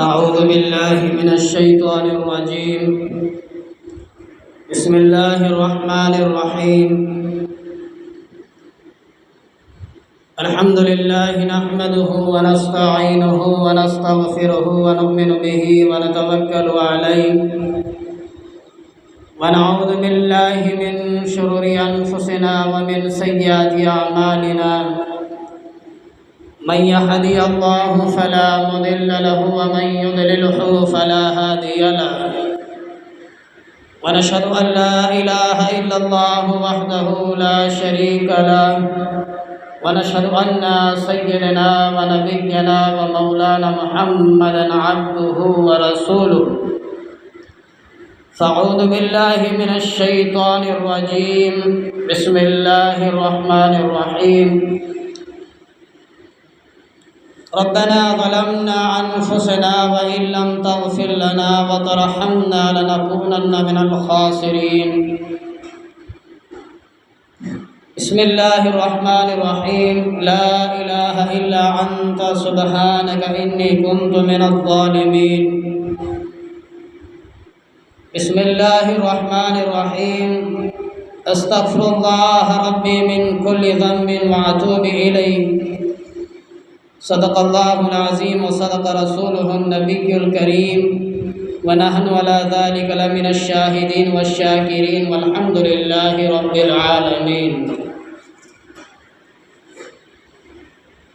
أعوذ بالله من الشيطان الرجيم. بسم الله الرحمن الرحيم. الحمد لله نحمده ونستعينه ونستغفره ونؤمن به ونتوكل عليه ونعوذ بالله من شرور أنفسنا ومن سيئات أعمالنا. من يهدي الله فلا مضل له ومن يضلله فلا هادي له. ونشهد أن لا إله إلا الله وحده لا شريك له. ونشهد أن سيدنا ونبينا ومولانا محمدا عبده ورسوله. فأعوذ بالله من الشيطان الرجيم. بسم الله الرحمن الرحيم. ربنا ظلمنا أنفسنا وإن لم تغفر لنا وترحمنا لنكونن من الخاسرين. بسم الله الرحمن الرحيم. لا إله إلا أنت سبحانك إني كنت من الظالمين. بسم الله الرحمن الرحيم. أستغفر الله ربي من كل ذنب وأتوب إليه. صدق الله العظيم وصدق رسوله النبي الكريم ونحن على ذلك لمن الشاهدين والشاكرين والحمد لله رب العالمين.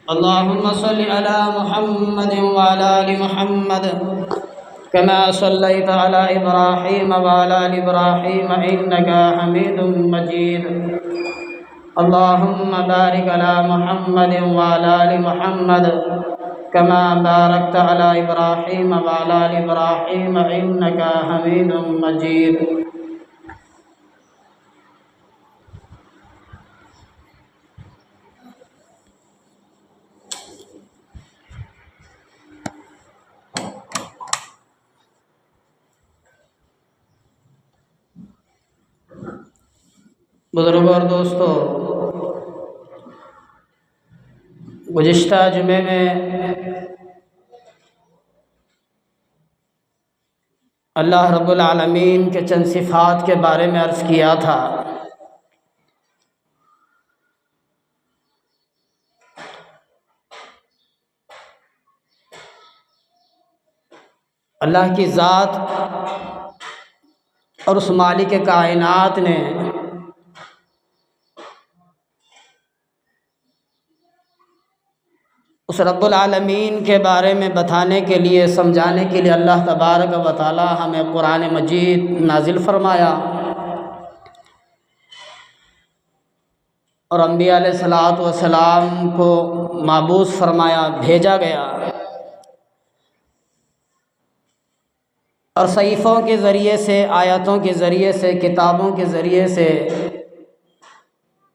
اللهم صل على محمد وعلى آل محمد كما صليت على إبراهيم وعلى آل إبراهيم إنك حميد مجيد. اللهم بارك على محمد وعلى آل محمد كما باركت على إبراهيم وعلى آل إبراهيم إنك حميد مجيد. بزرگوں اور دوستو، گزشتہ جمعے میں اللہ رب العالمین کے چند صفات کے بارے میں عرض کیا تھا. اللہ کی ذات اور اس مالک کائنات نے اس رب العالمین کے بارے میں بتانے کے لیے، سمجھانے کے لیے اللہ تبارک و تعالی ہمیں قرآن مجید نازل فرمایا اور انبیاء علیہ الصلوۃ والسلام کو مبعوث فرمایا، بھیجا گیا، اور صحیفوں کے ذریعے سے، آیاتوں کے ذریعے سے، کتابوں کے ذریعے سے،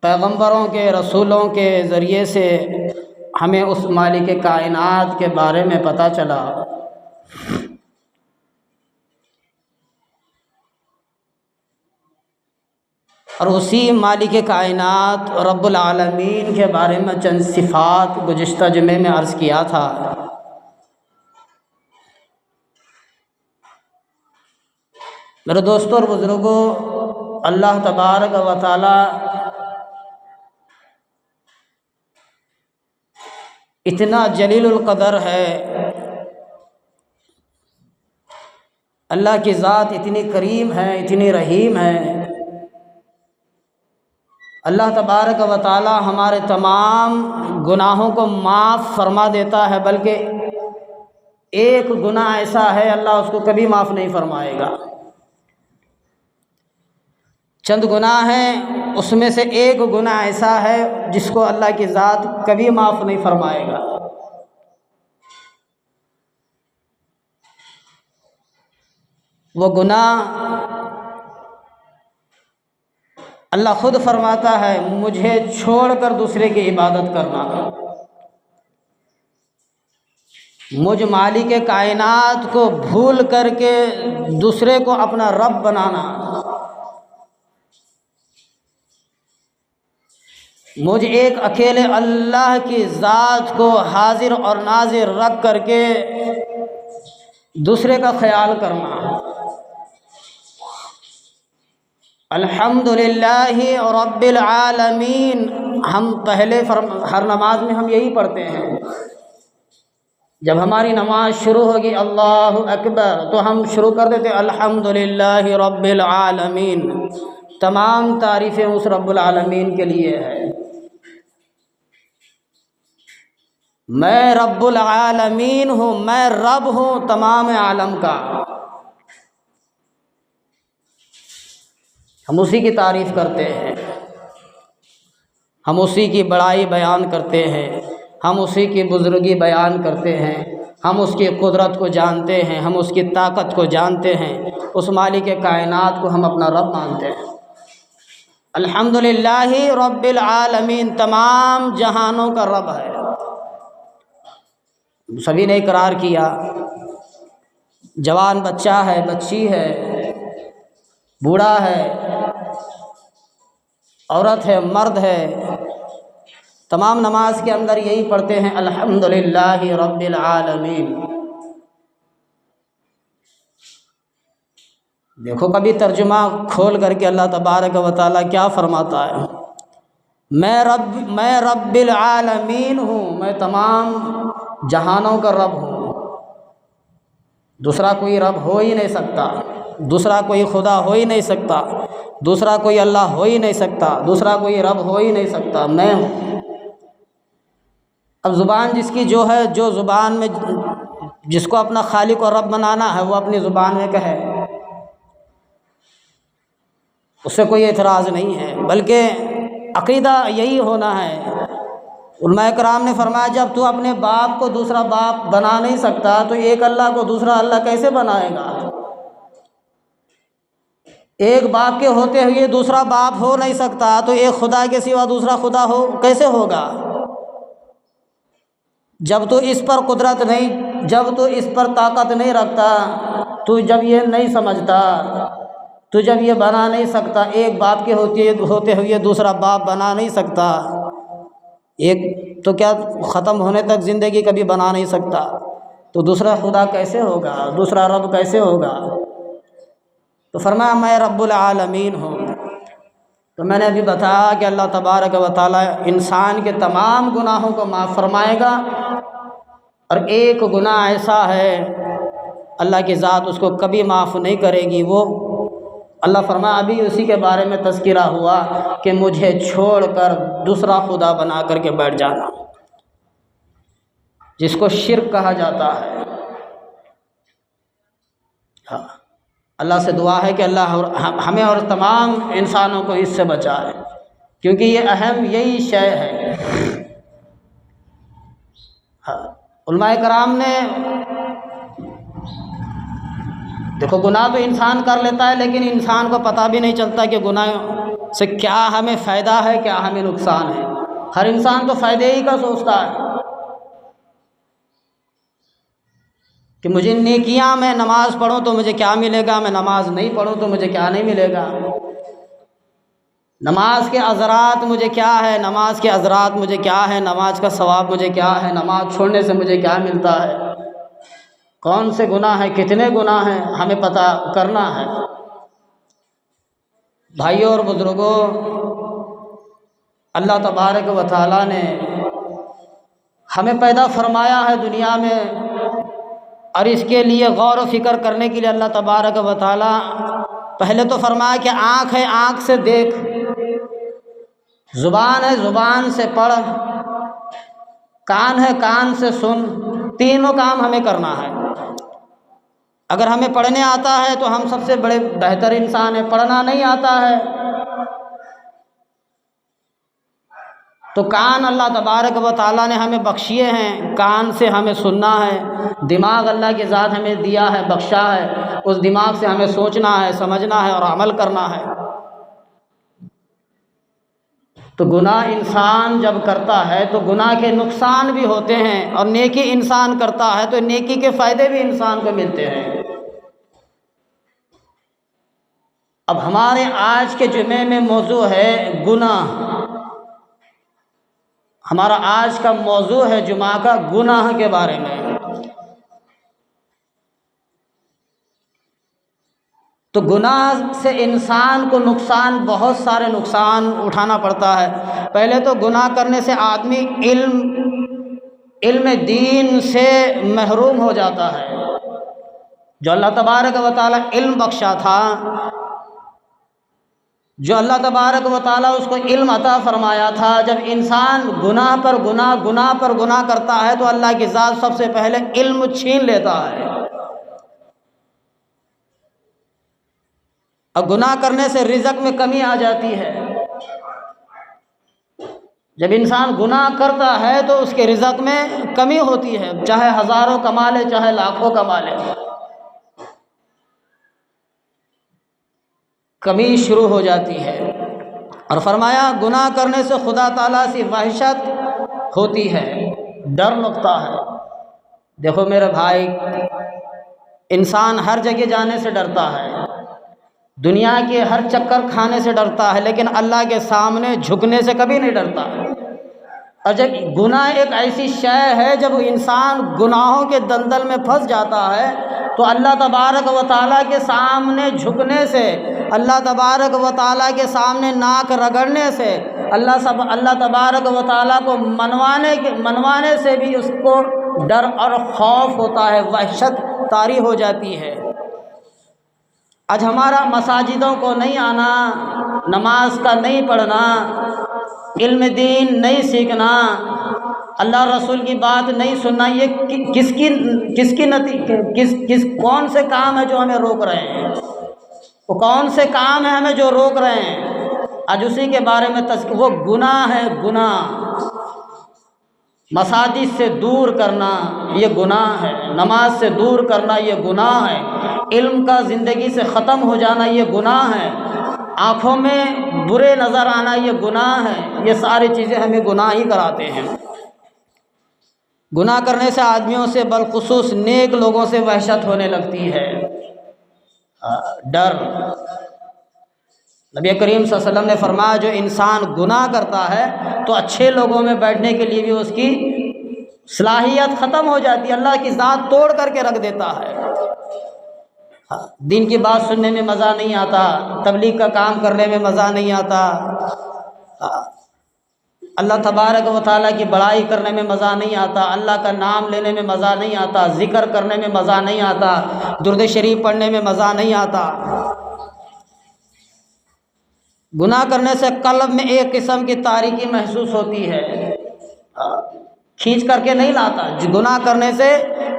پیغمبروں کے، رسولوں کے ذریعے سے ہمیں اس مالک کائنات کے بارے میں پتہ چلا. اور اسی مالک کائنات رب العالمین کے بارے میں چند صفات گزشتہ جمعے میں عرض کیا تھا. میرے دوستوں اور بزرگوں، اللہ تبارک و تعالی اتنا جلیل القدر ہے، اللہ کی ذات اتنی کریم ہے، اتنی رحیم ہے. اللہ تبارک و تعالی ہمارے تمام گناہوں کو معاف فرما دیتا ہے، بلکہ ایک گناہ ایسا ہے اللہ اس کو کبھی معاف نہیں فرمائے گا. چند گناہ ہیں، اس میں سے ایک گناہ ایسا ہے جس کو اللہ کی ذات کبھی معاف نہیں فرمائے گا. وہ گناہ اللہ خود فرماتا ہے، مجھے چھوڑ کر دوسرے کی عبادت کرنا، مجھ مالک کائنات کو بھول کر کے دوسرے کو اپنا رب بنانا، مجھ ایک اکیلے اللہ کی ذات کو حاضر اور ناظر رکھ کر کے دوسرے کا خیال کرنا۔ الحمدللہ رب العالمین، ہم پہلے ہر نماز میں ہم یہی پڑھتے ہیں۔ جب ہماری نماز شروع ہوگی اللہ اکبر تو ہم شروع کر دیتے الحمدللہ رب العالمین، تمام تعریفیں اس رب العالمین کے لیے ہے۔ میں رب العالمین ہوں، میں رب ہوں تمام عالم کا۔ ہم اسی کی تعریف کرتے ہیں، ہم اسی کی بڑائی بیان کرتے ہیں، ہم اسی کی بزرگی بیان کرتے ہیں، ہم اس کی قدرت کو جانتے ہیں، ہم اس کی طاقت کو جانتے ہیں، اس مالک کائنات کو ہم اپنا رب مانتے ہیں۔ الحمدللہ رب العالمین، تمام جہانوں کا رب ہے۔ سبھی نے اقرار کیا، جوان بچہ ہے، بچی ہے، بوڑھا ہے، عورت ہے، مرد ہے، تمام نماز کے اندر یہی پڑھتے ہیں الحمدللہ رب العالمین۔ دیکھو کبھی ترجمہ کھول کر کے اللہ تبارک و تعالیٰ کیا فرماتا ہے، میں رب العالمین ہوں، میں تمام جہانوں کا رب ہوں۔ دوسرا کوئی رب ہو ہی نہیں سکتا، دوسرا کوئی خدا ہو ہی نہیں سکتا، دوسرا کوئی اللہ ہو ہی نہیں سکتا، دوسرا کوئی رب ہو ہی نہیں سکتا، میں ہوں۔ اب زبان جس کی جو ہے، جو زبان میں جس کو اپنا خالق اور رب بنانا ہے وہ اپنی زبان میں کہے، اس سے کوئی اعتراض نہیں ہے، بلکہ عقیدہ یہی ہونا ہے۔ علماء کرام نے فرمایا جب تو اپنے باپ کو دوسرا باپ بنا نہیں سکتا تو ایک اللہ کو دوسرا اللہ کیسے بنائے گا؟ ایک باپ کے ہوتے ہوئے دوسرا باپ ہو نہیں سکتا تو ایک خدا کے سوا دوسرا خدا ہو کیسے ہوگا؟ جب تو اس پر قدرت نہیں، جب تو اس پر طاقت نہیں رکھتا، تو جب یہ نہیں سمجھتا، تو جب یہ بنا نہیں سکتا، ایک باپ کے ہوتے ہوئے دوسرا باپ بنا نہیں سکتا، ایک تو کیا ختم ہونے تک زندگی کبھی بنا نہیں سکتا، تو دوسرا خدا کیسے ہوگا، دوسرا رب کیسے ہوگا؟ تو فرمایا میں رب العالمین ہوں۔ تو میں نے ابھی بتایا کہ اللہ تبارک و تعالیٰ انسان کے تمام گناہوں کو معاف فرمائے گا، اور ایک گناہ ایسا ہے اللہ کی ذات اس کو کبھی معاف نہیں کرے گی، وہ اللہ فرمایا ابھی اسی کے بارے میں تذکرہ ہوا کہ مجھے چھوڑ کر دوسرا خدا بنا کر کے بیٹھ جانا، جس کو شرک کہا جاتا ہے۔ ہاں، اللہ سے دعا ہے کہ اللہ ہمیں اور تمام انسانوں کو اس سے بچائے، کیونکہ یہ اہم یہی شے ہے۔ ہاں، علماء کرام نے دیکھو گناہ تو انسان کر لیتا ہے، لیکن انسان کو پتہ بھی نہیں چلتا کہ گناہ سے کیا ہمیں فائدہ ہے، کیا ہمیں نقصان ہے۔ ہر انسان تو فائدے ہی کا سوچتا ہے کہ مجھے نیکیاں، میں نماز پڑھوں تو مجھے کیا ملے گا، میں نماز نہیں پڑھوں تو مجھے کیا نہیں ملے گا، نماز کے اثرات مجھے کیا ہے، نماز کے اثرات مجھے کیا ہے، نماز کا ثواب مجھے کیا ہے، نماز چھوڑنے سے مجھے کیا ملتا ہے، کون سے گناہ ہیں، کتنے گناہ ہیں، ہمیں پتہ کرنا ہے۔ بھائیوں اور بزرگوں، اللہ تبارک و تعالیٰ نے ہمیں پیدا فرمایا ہے دنیا میں، اور اس کے لیے غور و فکر کرنے کے لیے اللہ تبارک و تعالیٰ پہلے تو فرمایا کہ آنکھ ہے آنکھ سے دیکھ، زبان ہے زبان سے پڑھ، کان ہے کان سے سن، تینوں کام ہمیں کرنا ہے۔ اگر ہمیں پڑھنے آتا ہے تو ہم سب سے بڑے بہتر انسان ہیں، پڑھنا نہیں آتا ہے تو کان اللہ تبارک و تعالیٰ نے ہمیں بخشیے ہیں، کان سے ہمیں سننا ہے، دماغ اللہ کی ذات ہمیں دیا ہے، بخشا ہے، اس دماغ سے ہمیں سوچنا ہے، سمجھنا ہے اور عمل کرنا ہے۔ تو گناہ انسان جب کرتا ہے تو گناہ کے نقصان بھی ہوتے ہیں، اور نیکی انسان کرتا ہے تو نیکی کے فائدے بھی انسان کو ملتے ہیں۔ اب ہمارے آج کے جمعے میں موضوع ہے گناہ، ہمارا آج کا موضوع ہے جمعہ کا گناہ کے بارے میں۔ تو گناہ سے انسان کو نقصان، بہت سارے نقصان اٹھانا پڑتا ہے۔ پہلے تو گناہ کرنے سے آدمی علم دین سے محروم ہو جاتا ہے۔ جو اللہ تبارک و تعالیٰ علم بخشا تھا، جو اللہ تبارک و تعالیٰ اس کو علم عطا فرمایا تھا، جب انسان گناہ پر گناہ کرتا ہے تو اللہ کی ذات سب سے پہلے علم چھین لیتا ہے۔ اور گناہ کرنے سے رزق میں کمی آ جاتی ہے۔ جب انسان گناہ کرتا ہے تو اس کے رزق میں کمی ہوتی ہے، چاہے ہزاروں کما لے چاہے لاکھوں کما لے، کمی شروع ہو جاتی ہے۔ اور فرمایا گناہ کرنے سے خدا تعالیٰ سے وحشت ہوتی ہے، ڈر لگتا ہے۔ دیکھو میرے بھائی، انسان ہر جگہ جانے سے ڈرتا ہے، دنیا کے ہر چکر کھانے سے ڈرتا ہے، لیکن اللہ کے سامنے جھکنے سے کبھی نہیں ڈرتا۔ اور جب گناہ ایک ایسی شے ہے، جب انسان گناہوں کے دلدل میں پھنس جاتا ہے تو اللہ تبارک و تعالیٰ کے سامنے جھکنے سے، اللہ تبارک و تعالیٰ کے سامنے ناک رگڑنے سے، اللہ تبارک و تعالیٰ کو منوانے سے بھی اس کو ڈر اور خوف ہوتا ہے، وحشت طاری ہو جاتی ہے۔ آج ہمارا مساجدوں کو نہیں آنا، نماز کا نہیں پڑھنا، علم دین نہیں سیکھنا، اللہ رسول کی بات نہیں سننا، یہ کون سے کام ہے جو ہمیں روک رہے ہیں؟ وہ کون سے کام ہیں ہمیں جو روک رہے ہیں؟ آج اسی کے بارے میں وہ گناہ ہے، گناہ۔ مساجد سے دور کرنا یہ گناہ ہے، نماز سے دور کرنا یہ گناہ ہے، علم کا زندگی سے ختم ہو جانا یہ گناہ ہے، آنکھوں میں برے نظر آنا یہ گناہ ہے۔ یہ ساری چیزیں ہمیں گناہ ہی کراتے ہیں۔ گناہ کرنے سے آدمیوں سے، بالخصوص نیک لوگوں سے وحشت ہونے لگتی ہے، ڈر۔ نبی کریم صلی اللہ علیہ وسلم نے فرمایا جو انسان گناہ کرتا ہے تو اچھے لوگوں میں بیٹھنے کے لیے بھی اس کی صلاحیت ختم ہو جاتی ہے، اللہ کی ذات توڑ کر کے رکھ دیتا ہے۔ دین کی بات سننے میں مزہ نہیں آتا، تبلیغ کا کام کرنے میں مزہ نہیں آتا، اللہ تبارک و تعالیٰ کی بڑائی کرنے میں مزہ نہیں آتا، اللہ کا نام لینے میں مزہ نہیں آتا، ذکر کرنے میں مزہ نہیں آتا، درود شریف پڑھنے میں مزہ نہیں آتا۔ گناہ کرنے سے قلب میں ایک قسم کی تاریکی محسوس ہوتی ہے، کھینچ کر کے نہیں لاتا۔ گناہ کرنے سے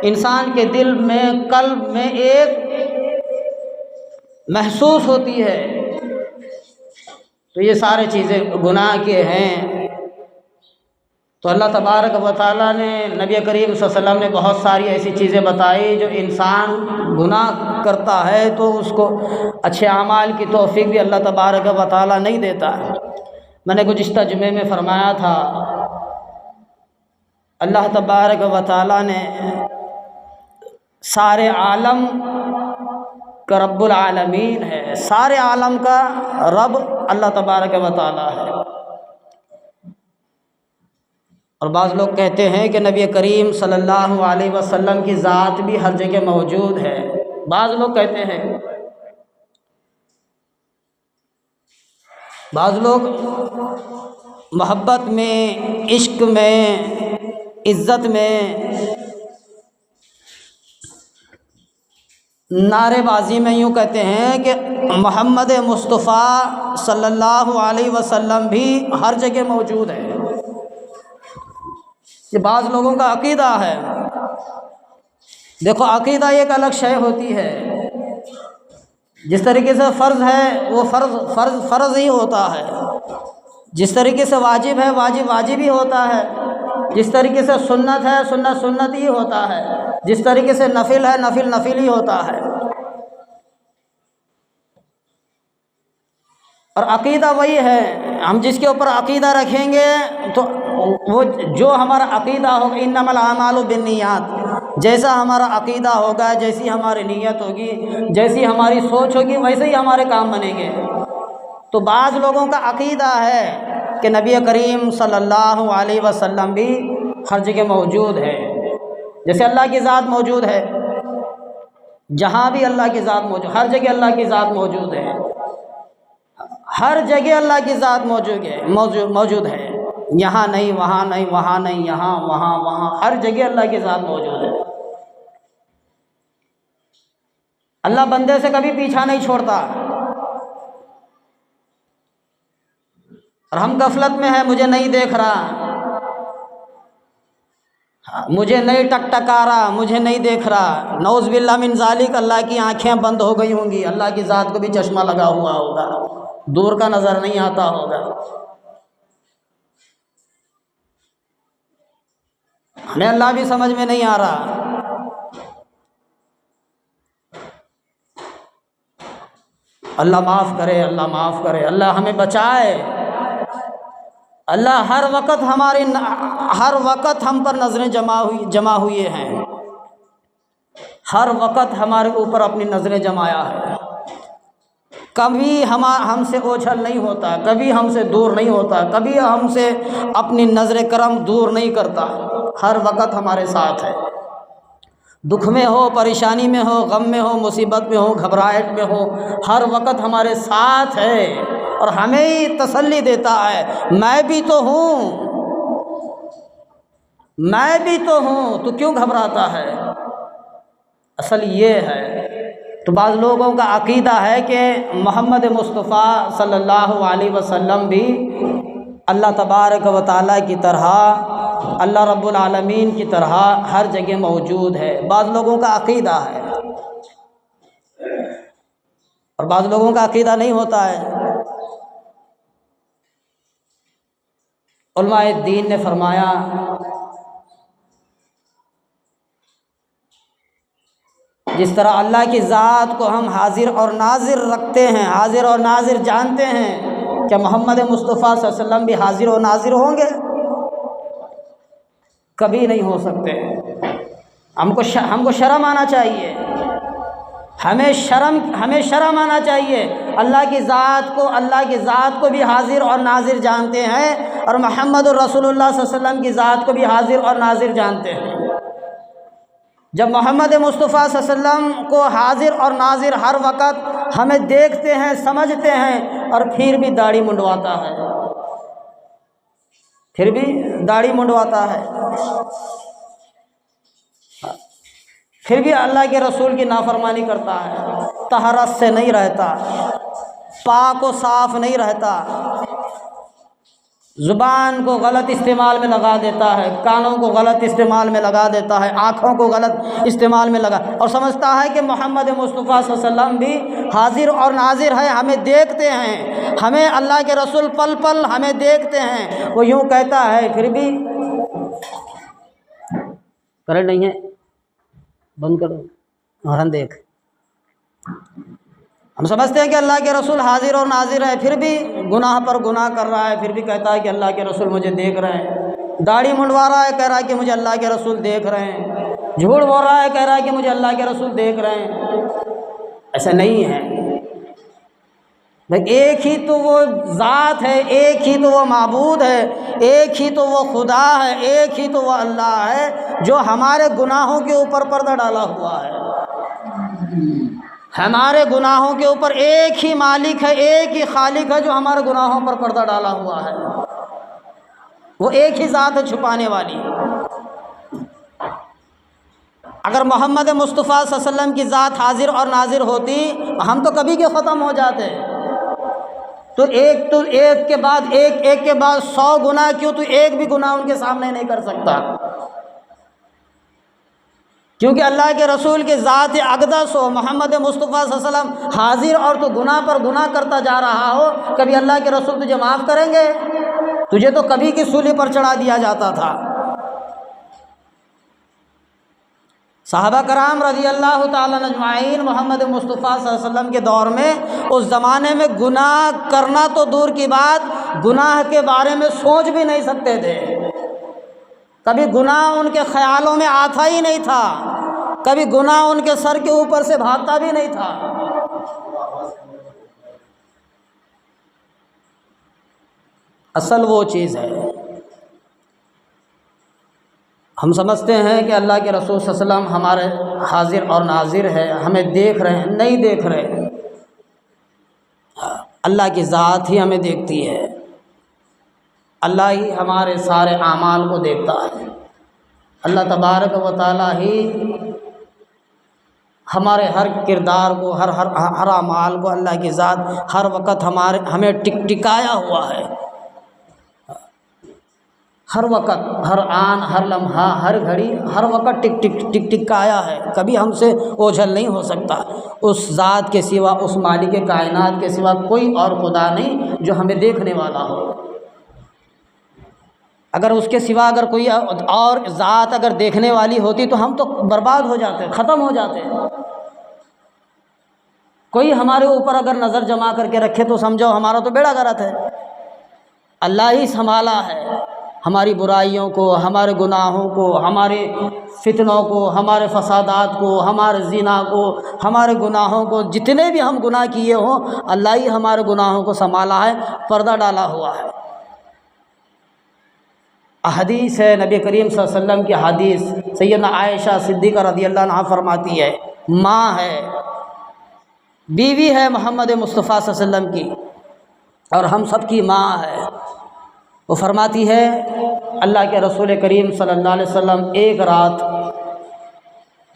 انسان کے دل میں، قلب میں ایک محسوس ہوتی ہے۔ تو یہ سارے چیزیں گناہ کے ہیں۔ تو اللہ تبارک و تعالیٰ نے، نبی کریم صلی اللہ علیہ وسلم نے بہت ساری ایسی چیزیں بتائی جو انسان گناہ کرتا ہے تو اس کو اچھے اعمال کی توفیق بھی اللہ تبارک و تعالیٰ نہیں دیتا ہے۔ میں نے گزشتہ جمعے میں فرمایا تھا، اللہ تبارک و تعالیٰ نے سارے عالم کا رب العالمین ہے، سارے عالم کا رب اللہ تبارک و تعالیٰ ہے۔ اور بعض لوگ کہتے ہیں کہ نبی کریم صلی اللہ علیہ وسلم کی ذات بھی ہر جگہ موجود ہے، بعض لوگ کہتے ہیں۔ بعض لوگ محبت میں، عشق میں، عزت میں، نعرے بازی میں یوں کہتے ہیں کہ محمد مصطفیٰ صلی اللہ علیہ وسلم بھی ہر جگہ موجود ہے۔ یہ بعض لوگوں کا عقیدہ ہے۔ دیکھو عقیدہ ایک الگ شے ہوتی ہے، جس طریقے سے فرض ہے وہ فرض ہی ہوتا ہے، جس طریقے سے واجب ہے واجب ہی ہوتا ہے، جس طریقے سے سنت ہے سنت ہی ہوتا ہے، جس طریقے سے نفل ہے نفل ہی ہوتا ہے۔ اور عقیدہ وہی ہے، ہم جس کے اوپر عقیدہ رکھیں گے تو وہ جو ہمارا عقیدہ ہوگا، انما الاعمال بالنیات، جیسا ہمارا عقیدہ ہوگا، جیسی ہماری نیت ہوگی، جیسی ہماری سوچ ہوگی، ویسے ہی ہمارے کام بنیں گے۔ تو بعض لوگوں کا عقیدہ ہے کہ نبی کریم صلی اللہ علیہ وسلم بھی ہر جگہ موجود ہے، جیسے اللہ کی ذات موجود ہے۔ جہاں بھی اللہ کی ذات موجود، ہر جگہ اللہ کی ذات موجود ہے، ہر جگہ اللہ کی ذات موجود ہے، یہاں نہیں وہاں نہیں، وہاں نہیں یہاں، وہاں وہاں، ہر جگہ اللہ کی ذات موجود ہے۔ اللہ بندے سے کبھی پیچھا نہیں چھوڑتا، اور ہم غفلت میں ہیں، مجھے نہیں دیکھ رہا، مجھے نہیں ٹکٹکا رہا، مجھے نہیں دیکھ رہا، نعوذ باللہ من ذالک، اللہ کی آنکھیں بند ہو گئی ہوں گی، اللہ کی ذات کو بھی چشمہ لگا ہوا ہوگا، دور کا نظر نہیں آتا ہوگا۔ ہمیں اللہ بھی سمجھ میں نہیں آ رہا۔ اللہ معاف کرے، اللہ معاف کرے، اللہ ہمیں بچائے۔ اللہ ہر وقت ہم پر نظریں جمع ہوئے ہیں، ہر وقت ہمارے اوپر اپنی نظریں جمایا ہے، کبھی ہم سے اوجھل نہیں ہوتا، کبھی ہم سے دور نہیں ہوتا، کبھی ہم سے اپنی نظر کرم دور نہیں کرتا، ہر وقت ہمارے ساتھ ہے، دکھ میں ہو، پریشانی میں ہو، غم میں ہو، مصیبت میں ہو، گھبراہٹ میں ہو، ہر وقت ہمارے ساتھ ہے، اور ہمیں ہی تسلی دیتا ہے، میں بھی تو ہوں، میں بھی تو ہوں، تو کیوں گھبراتا ہے؟ اصل یہ ہے۔ تو بعض لوگوں کا عقیدہ ہے کہ محمد مصطفیٰ صلی اللہ علیہ وسلم بھی اللہ تبارک و تعالیٰ کی طرح، اللہ رب العالمین کی طرح ہر جگہ موجود ہے، بعض لوگوں کا عقیدہ ہے، اور بعض لوگوں کا عقیدہ نہیں ہوتا ہے۔ علماء دین نے فرمایا جس طرح اللہ کی ذات کو ہم حاضر اور ناظر رکھتے ہیں، حاضر اور ناظر جانتے ہیں، کیا محمد مصطفیٰ صلی اللہ علیہ وسلم بھی حاضر و ناظر ہوں گے؟ کبھی نہیں ہو سکتے۔ ہم کو شرم آنا چاہیے، ہمیں شرم آنا چاہیے۔ اللہ کی ذات کو بھی حاضر اور ناظر جانتے ہیں، اور محمد الرسول اللہ صلی اللہ علیہ وسلم کی ذات کو بھی حاضر اور ناظر جانتے ہیں۔ جب محمد مصطفیٰ صلی اللہ علیہ وسلم کو حاضر اور ناظر ہر وقت ہمیں دیکھتے ہیں، سمجھتے ہیں، اور پھر بھی داڑھی منڈواتا ہے، پھر بھی اللہ کے رسول کی نافرمانی کرتا ہے، طہارت سے نہیں رہتا، پاک و صاف نہیں رہتا، زبان کو غلط استعمال میں لگا دیتا ہے، کانوں کو غلط استعمال میں لگا دیتا ہے، آنکھوں کو غلط استعمال میں اور سمجھتا ہے کہ محمد مصطفیٰ صلی اللہ علیہ وسلم بھی حاضر اور ناظر ہے، ہمیں دیکھتے ہیں، ہمیں اللہ کے رسول پل پل ہمیں دیکھتے ہیں۔ وہ یوں کہتا ہے، پھر بھی کرنٹ نہیں ہے، بند کرو، ہارن دیکھ۔ ہم سمجھتے ہیں کہ اللہ کے رسول حاضر اور ناظر ہے، پھر بھی گناہ پر گناہ کر رہا ہے، پھر بھی کہتا ہے کہ اللہ کے رسول مجھے دیکھ رہے ہیں، داڑھی منڈوا رہا ہے، کہہ رہا ہے کہ مجھے اللہ کے رسول دیکھ رہے ہیں، جھوٹ بول رہا ہے، کہہ رہا ہے کہ مجھے اللہ کے رسول دیکھ رہے ہیں۔ ایسا نہیں ہے، ایک ہی تو وہ ذات ہے، ایک ہی تو وہ معبود ہے، ایک ہی تو وہ خدا ہے، ایک ہی تو وہ اللہ ہے جو ہمارے گناہوں کے اوپر پردہ ڈالا ہوا ہے۔ ہمارے گناہوں کے اوپر ایک ہی مالک ہے، ایک ہی خالق ہے جو ہمارے گناہوں پر پردہ ڈالا ہوا ہے، وہ ایک ہی ذات ہے چھپانے والی۔ اگر محمد مصطفیٰ صلی اللہ علیہ وسلم کی ذات حاضر اور ناظر ہوتی، ہم تو کبھی کے ختم ہو جاتے، تو ایک کے بعد 100 گناہ کیوں، تو ایک بھی گناہ ان کے سامنے نہیں کر سکتا، کیونکہ اللہ کے رسول کے ذات اقدس ہو، محمد مصطفیٰ صلی اللہ علیہ وسلم حاضر، اور تو گناہ پر گناہ کرتا جا رہا ہو، کبھی اللہ کے رسول تجھے معاف کریں گے؟ تجھے تو کبھی کی سولی پر چڑھا دیا جاتا تھا۔ صحابہ کرام رضی اللہ تعالیٰ اجمعین محمد مصطفیٰ صلی اللہ علیہ وسلم کے دور میں، اس زمانے میں گناہ کرنا تو دور کی بات، گناہ کے بارے میں سوچ بھی نہیں سکتے تھے، کبھی گناہ ان کے خیالوں میں آتا ہی نہیں تھا، کبھی گناہ ان کے سر کے اوپر سے بھاگتا بھی نہیں تھا۔ اصل وہ چیز ہے، ہم سمجھتے ہیں کہ اللہ کے رسول صلی اللہ علیہ وسلم حاضر اور ناظر ہے، ہمیں دیکھ رہے ہیں نہیں دیکھ رہے ہیں، اللہ کی ذات ہی ہمیں دیکھتی ہے، اللہ ہی ہمارے سارے اعمال کو دیکھتا ہے، اللہ تبارک و تعالیٰ ہی ہمارے ہر کردار کو ہر اعمال کو، اللہ کی ذات ہر وقت ہمیں ٹکایا ہوا ہے، ہر وقت، ہر آن، ہر لمحہ، ہر گھڑی، ہر وقت ٹکایا ہے، کبھی ہم سے اوجھل نہیں ہو سکتا۔ اس ذات کے سوا، اس مالک کائنات کے سوا کوئی اور خدا نہیں جو ہمیں دیکھنے والا ہو۔ اگر اس کے سوا اگر کوئی اور ذات اگر دیکھنے والی ہوتی تو ہم تو برباد ہو جاتے، ختم ہو جاتے۔ کوئی ہمارے اوپر اگر نظر جما کر کے رکھے تو سمجھو ہمارا تو بیڑا غرق ہے۔ اللہ ہی سنبھالا ہے ہماری برائیوں کو، ہمارے گناہوں کو، ہمارے فتنوں کو، ہمارے فسادات کو، ہمارے زنا کو، ہمارے گناہوں کو، جتنے بھی ہم گناہ کیے ہوں اللہ ہی ہمارے گناہوں کو سنبھالا ہے، پردہ ڈالا ہوا ہے۔ حدیث ہے نبی کریم صلی اللہ علیہ وسلم کی حدیث، سیدنا عائشہ صدیقہ رضی اللہ عنہا فرماتی ہے، ماں ہے، بیوی ہے محمد مصطفیٰ صلی اللہ علیہ وسلم کی، اور ہم سب کی ماں ہے۔ وہ فرماتی ہے اللہ کے رسول کریم صلی اللہ علیہ وسلم ایک رات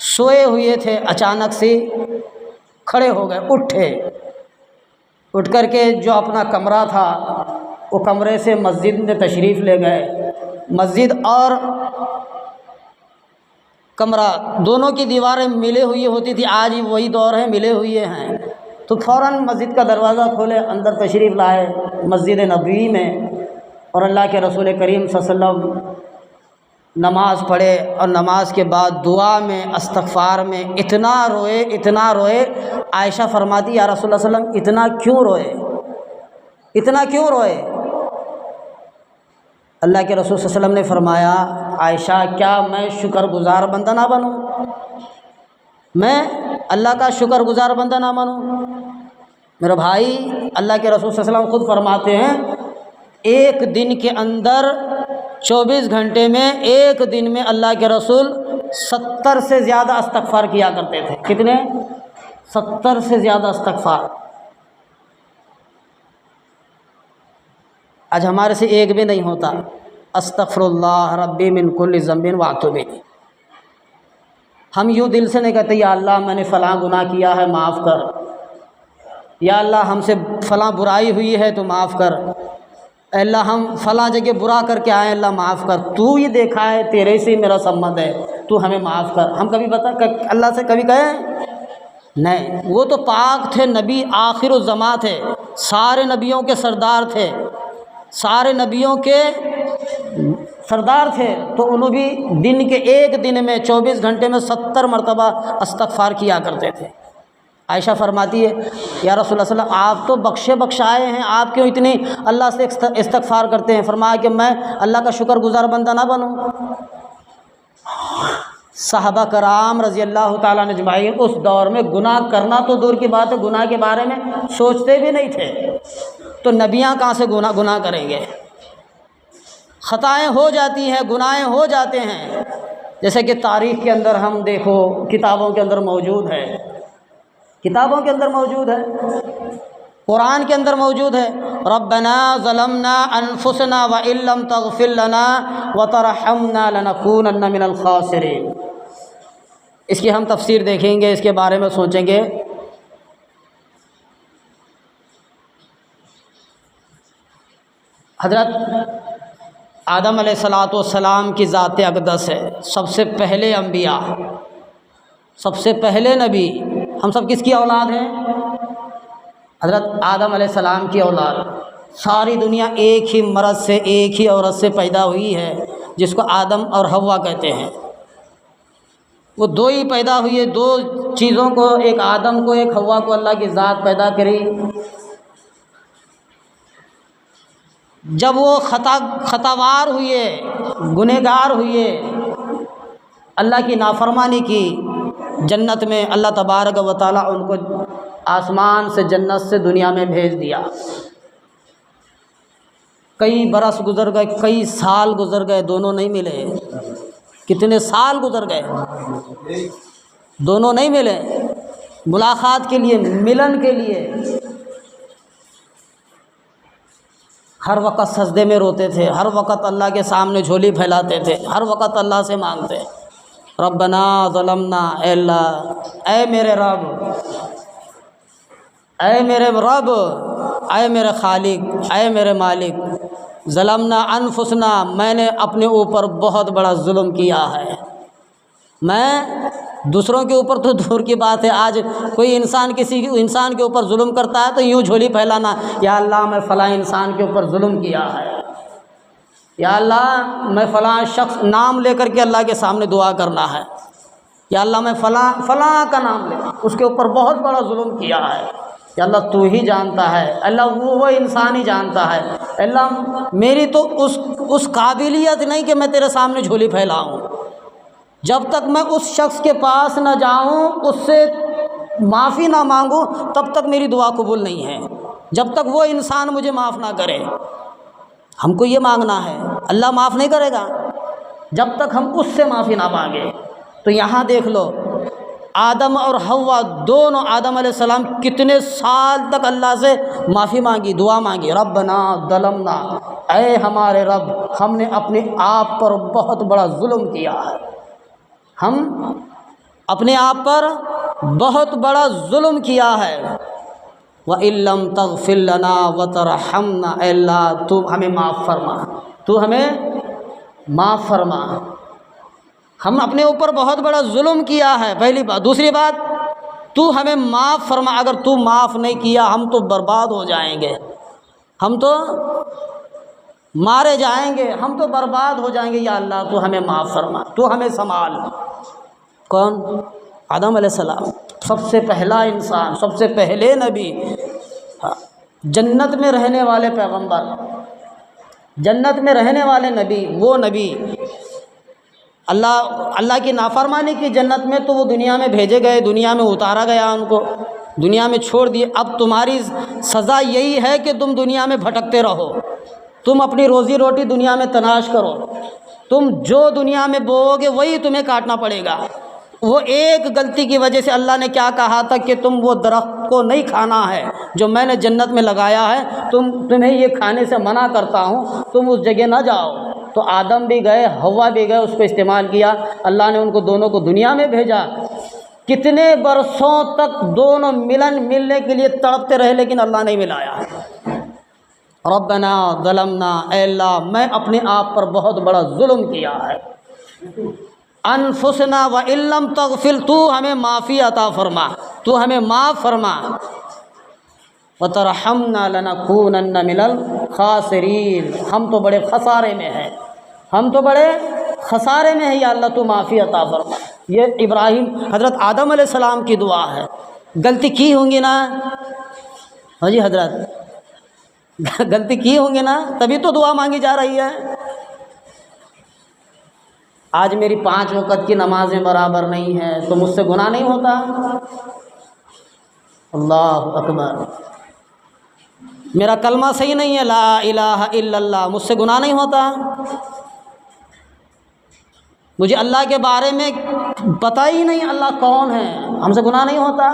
سوئے ہوئے تھے، اچانک سے کھڑے ہو گئے، اٹھ کر کے جو اپنا کمرہ تھا وہ کمرے سے مسجد میں تشریف لے گئے۔ مسجد اور کمرہ دونوں کی دیواریں ملے ہوئی ہوتی تھی، آج بھی وہی دور ہے، ملے ہوئے ہیں، تو فوراً مسجد کا دروازہ کھولے، اندر تشریف لائے مسجد نبوی میں، اور اللہ کے رسول کریم صلی اللہ علیہ وسلم نماز پڑھے، اور نماز کے بعد دعا میں، استغفار میں اتنا روئے۔ عائشہ فرماتی یا رسول اللہ صلی اللہ علیہ وسلم اتنا کیوں روئے؟ اللہ کے رسول صلی اللہ علیہ وسلم نے فرمایا، عائشہ کیا میں شکر گزار بندہ نہ بنوں؟ میں اللہ کا شکر گزار بندہ نہ بنوں؟ میرے بھائی، اللہ کے رسول صلی اللہ علیہ وسلم خود فرماتے ہیں ایک دن کے اندر 24 گھنٹے میں، ایک دن میں اللہ کے رسول 70 سے زیادہ استغفار کیا کرتے تھے۔ کتنے؟ 70 سے زیادہ استغفار۔ آج ہمارے سے ایک بھی نہیں ہوتا، استغفر اللہ ربی من کل ذنب واتوب الیہ۔ ہم یوں دل سے نہیں کہتے یا اللہ میں نے فلاں گناہ کیا ہے معاف کر، یا اللہ ہم سے فلاں برائی ہوئی ہے تو معاف کر، اے اللہ ہم فلاں جگہ برا کر کے آئے، اللہ معاف کر، تو یہ دیکھا ہے تیرے سے میرا سمبند ہے، تو ہمیں معاف کر۔ ہم کبھی اللہ سے کبھی کہیں؟ نہیں۔ وہ تو پاک تھے، نبی آخر الزماں تھے، سارے نبیوں کے سردار تھے، سارے نبیوں کے سردار تھے، تو انہوں بھی دن کے ایک دن میں 24 گھنٹے میں 70 مرتبہ استغفار کیا کرتے تھے۔ عائشہ فرماتی ہے یا رسول اللہ صلی اللہ علیہ وسلم آپ تو بخشائے ہیں، آپ کیوں اتنی اللہ سے استغفار کرتے ہیں؟ فرمایا کہ میں اللہ کا شکر گزار بندہ نہ بنوں۔ صحابہ کرام رضی اللہ تعالیٰ عنہ اجمعین اس دور میں گناہ کرنا تو دور کی بات ہے، گناہ کے بارے میں سوچتے بھی نہیں تھے، تو نبیاں کہاں سے گناہ کریں گے؟ خطائیں ہو جاتی ہیں، گناہیں ہو جاتے ہیں، جیسے کہ تاریخ کے اندر ہم دیکھو، کتابوں کے اندر موجود ہے، کتابوں کے اندر موجود ہے، قرآن کے اندر موجود ہے، ربنا ظلمنا انفسنا وان لم تغفر لنا وترحمنا لنکونن من الخاسرین۔ اس کی ہم تفسیر دیکھیں گے، اس کے بارے میں سوچیں گے۔ حضرت آدم علیہ السلام کی ذات اقدس ہے، سب سے پہلے انبیاء، سب سے پہلے نبی۔ ہم سب کس کی اولاد ہیں؟ حضرت آدم علیہ السلام کی اولاد۔ ساری دنیا ایک ہی مرد سے، ایک ہی عورت سے پیدا ہوئی ہے، جس کو آدم اور حوا کہتے ہیں۔ وہ دو ہی پیدا ہوئی ہے، دو چیزوں کو، ایک آدم کو، ایک حوا کو اللہ کی ذات پیدا کری۔ جب وہ خطاوار ہوئے، گنہگار ہوئے، اللہ کی نافرمانی کی، جنت میں اللہ تبارک و تعالیٰ ان کو آسمان سے، جنت سے دنیا میں بھیج دیا۔ کئی برس گزر گئے، کئی سال گزر گئے، دونوں نہیں ملے۔ کتنے سال گزر گئے، دونوں نہیں ملے ملاقات کے لیے، ملن کے لیے۔ ہر وقت سجدے میں روتے تھے، ہر وقت اللہ کے سامنے جھولی پھیلاتے تھے، ہر وقت اللہ سے مانگتے، ربنا ظلمنا، اے اللہ، اے میرے رب، اے میرے رب، اے میرے خالق، اے میرے مالک، ظلمنا انفسنا، میں نے اپنے اوپر بہت بڑا ظلم کیا ہے۔ میں دوسروں کے اوپر تو دور کی بات ہے، آج کوئی انسان کسی انسان کے اوپر ظلم کرتا ہے تو یوں جھولی پھیلانا، یا اللہ میں فلاں انسان کے اوپر ظلم کیا ہے، یا اللہ میں فلاں شخص، نام لے کر کے اللہ کے سامنے دعا کرنا ہے، یا اللہ میں فلاں فلاں کا نام لے اس کے اوپر بہت بڑا ظلم کیا ہے، یا اللہ تو ہی جانتا ہے، اللہ وہ انسان ہی جانتا ہے، اللہ میری تو اس قابلیت نہیں کہ میں تیرے سامنے جھولی پھیلاؤں۔ جب تک میں اس شخص کے پاس نہ جاؤں، اس سے معافی نہ مانگوں، تب تک میری دعا قبول نہیں ہے، جب تک وہ انسان مجھے معاف نہ کرے۔ ہم کو یہ مانگنا ہے، اللہ معاف نہیں کرے گا جب تک ہم اس سے معافی نہ مانگے۔ تو یہاں دیکھ لو، آدم اور حوا دونوں، آدم علیہ السلام کتنے سال تک اللہ سے معافی مانگی، دعا مانگی، ربنا ظلمنا، اے ہمارے رب، ہم نے اپنے آپ پر بہت بڑا ظلم کیا ہے، ہم اپنے آپ پر بہت بڑا ظلم کیا ہے۔ وَإِن لَّمْ تَغْفِرْ لَنَا وَتَرْحَمْنَا، اے اللہ تو ہمیں معاف فرما، تو ہمیں معاف فرما، ہم اپنے اوپر بہت بڑا ظلم کیا ہے، پہلی بات۔ دوسری بات، تو ہمیں معاف فرما، اگر تو معاف نہیں کیا ہم تو برباد ہو جائیں گے، ہم تو مارے جائیں گے، ہم تو برباد ہو جائیں گے، یا اللہ تو ہمیں معاف فرما، تو ہمیں سنبھال۔ کون؟ آدم علیہ السلام، سب سے پہلا انسان، سب سے پہلے نبی، جنت میں رہنے والے پیغمبر، جنت میں رہنے والے نبی، وہ نبی اللہ کی نافرمانی کی جنت میں، تو وہ دنیا میں بھیجے گئے، دنیا میں اتارا گیا، ان کو دنیا میں چھوڑ دیے۔ اب تمہاری سزا یہی ہے کہ تم دنیا میں بھٹکتے رہو، تم اپنی روزی روٹی دنیا میں تلاش کرو، تم جو دنیا میں بوؤ گے وہی تمہیں کاٹنا پڑے گا۔ وہ ایک غلطی کی وجہ سے اللہ نے کیا کہا تھا کہ تم وہ درخت کو نہیں کھانا ہے جو میں نے جنت میں لگایا ہے، تمہیں یہ کھانے سے منع کرتا ہوں، تم اس جگہ نہ جاؤ۔ تو آدم بھی گئے، حوا بھی گئے، اس کو استعمال کیا، اللہ نے ان کو دونوں کو دنیا میں بھیجا۔ کتنے برسوں تک دونوں ملنے کے لیے تڑپتے رہے، لیکن اللہ نہیں ملایا۔ ربنا ظلمنا، اے اللہ میں اپنے آپ پر بہت بڑا ظلم کیا ہے، انفسنا وَإِن لَّمْ تَغْفِرْ، تو ہمیں معافی عطا فرما، تو ہمیں معاف فرما، وَتَرْحَمْنَا لَنَكُونَنَّ مِنَ الْخَاسِرِينَ، ہم تو بڑے خسارے میں ہیں، ہم تو بڑے خسارے میں ہیں، یا اللہ تو معافی عطا فرما۔ یہ ابراہیم حضرت آدم علیہ السلام کی دعا ہے۔ غلطی کی ہوں گی نا، ہاں جی حضرت، غلطی کی ہوں گی نا، تبھی تو دعا مانگی جا رہی ہے۔ آج میری 5 وقت کی نمازیں برابر نہیں ہیں تو مجھ سے گناہ نہیں ہوتا؟ اللہ اکبر، میرا کلمہ صحیح نہیں ہے، لا الہ الا اللہ، مجھ سے گناہ نہیں ہوتا؟ مجھے اللہ کے بارے میں پتہ ہی نہیں اللہ کون ہے، ہم سے گناہ نہیں ہوتا؟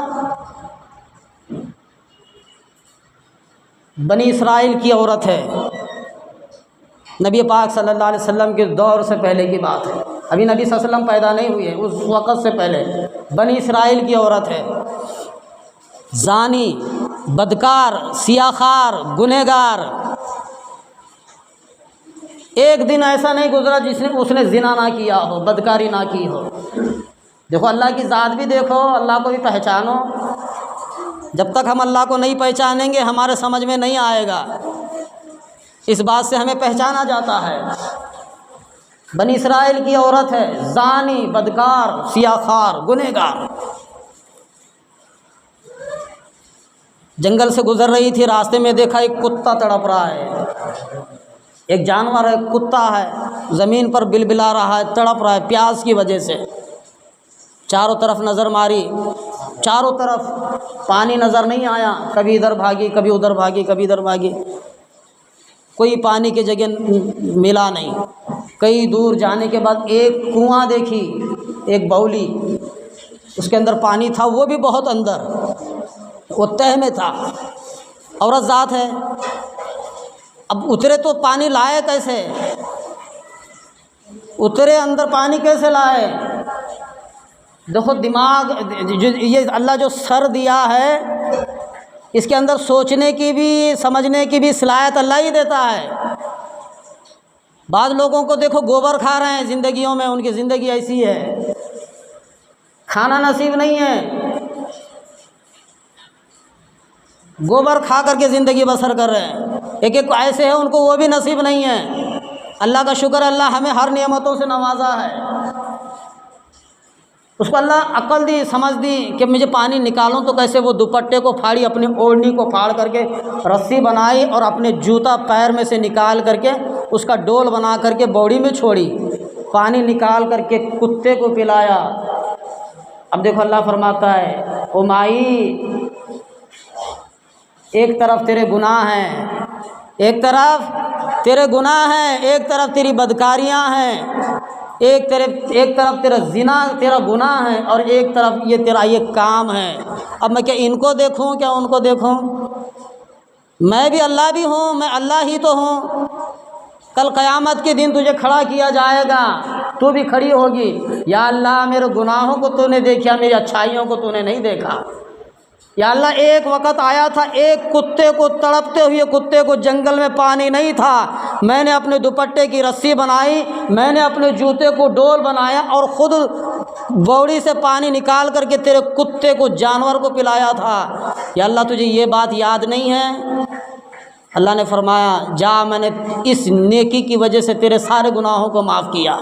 بنی اسرائیل کی عورت ہے، نبی پاک صلی اللہ علیہ وسلم کے دور سے پہلے کی بات ہے، ابھی نبی صلی اللہ علیہ وسلم پیدا نہیں ہوئے، اس وقت سے پہلے بنی اسرائیل کی عورت ہے، زانی، بدکار، سیاخار، گنہگار۔ ایک دن ایسا نہیں گزرا اس نے زنا نہ کیا ہو، بدکاری نہ کی ہو۔ دیکھو اللہ کی ذات بھی دیکھو، اللہ کو بھی پہچانو۔ جب تک ہم اللہ کو نہیں پہچانیں گے ہمارے سمجھ میں نہیں آئے گا، اس بات سے ہمیں پہچانا جاتا ہے۔ بنی اسرائیل کی عورت ہے، زانی، بدکار، سیاخار، گنہگار، جنگل سے گزر رہی تھی، راستے میں دیکھا ایک کتا تڑپ رہا ہے، ایک جانور ہے، کتا ہے، زمین پر بلبلا رہا ہے، تڑپ رہا ہے پیاس کی وجہ سے۔ چاروں طرف نظر ماری، چاروں طرف پانی نظر نہیں آیا، کبھی ادھر بھاگی، کبھی ادھر بھاگی، کبھی ادھر بھاگی، کوئی پانی کی جگہ ملا نہیں۔ کئی دور جانے کے بعد ایک کنواں دیکھی، ایک باولی، اس کے اندر پانی تھا، وہ بھی بہت اندر، وہ تہ میں تھا، عورت ذات ہے۔ اب اترے تو پانی لائے کیسے؟ اترے اندر پانی کیسے لائے؟ دیکھو دماغ، یہ اللہ جو سر دیا ہے اس کے اندر سوچنے کی بھی سمجھنے کی بھی صلاحیت اللہ ہی دیتا ہے۔ بعض لوگوں کو دیکھو گوبر کھا رہے ہیں زندگیوں میں، ان کی زندگی ایسی ہے، کھانا نصیب نہیں ہے، گوبر کھا کر کے زندگی بسر کر رہے ہیں۔ ایک ایک ایسے ہیں ان کو وہ بھی نصیب نہیں ہے۔ اللہ کا شکر ہے، اللہ ہمیں ہر نعمتوں سے نوازا ہے۔ اس کو اللہ عقل دی، سمجھ دی کہ مجھے پانی نکالوں تو کیسے۔ وہ دوپٹے کو پھاڑی، اپنی اوڑھنی کو پھاڑ کر کے رسی بنائی اور اپنے جوتا پیر میں سے نکال کر کے اس کا ڈول بنا کر کے بوڑی میں چھوڑی، پانی نکال کر کے کتے کو پلایا۔ اب دیکھو اللہ فرماتا ہے او مائی، ایک طرف تیرے گناہ ہیں، ایک طرف تیرے گناہ ہیں، ایک طرف تیری بدکاریاں ہیں، ایک طرف تیرا زنا، تیرا گناہ ہے، اور ایک طرف یہ تیرا یہ کام ہے۔ اب میں کیا ان کو دیکھوں، کیا ان کو دیکھوں؟ میں بھی اللہ بھی ہوں، میں اللہ ہی تو ہوں۔ کل قیامت کے دن تجھے کھڑا کیا جائے گا، تو بھی کھڑی ہوگی، یا اللہ میرے گناہوں کو تو نے دیکھا، میری اچھائیوں کو تو نے نہیں دیکھا۔ یا اللہ ایک وقت آیا تھا، ایک کتے کو، تڑپتے ہوئے کتے کو، جنگل میں پانی نہیں تھا، میں نے اپنے دوپٹے کی رسی بنائی، میں نے اپنے جوتے کو ڈول بنایا اور خود بوڑی سے پانی نکال کر کے تیرے کتے کو، جانور کو پلایا تھا۔ یا اللہ تجھے یہ بات یاد نہیں ہے؟ اللہ نے فرمایا جا، میں نے اس نیکی کی وجہ سے تیرے سارے گناہوں کو معاف کیا۔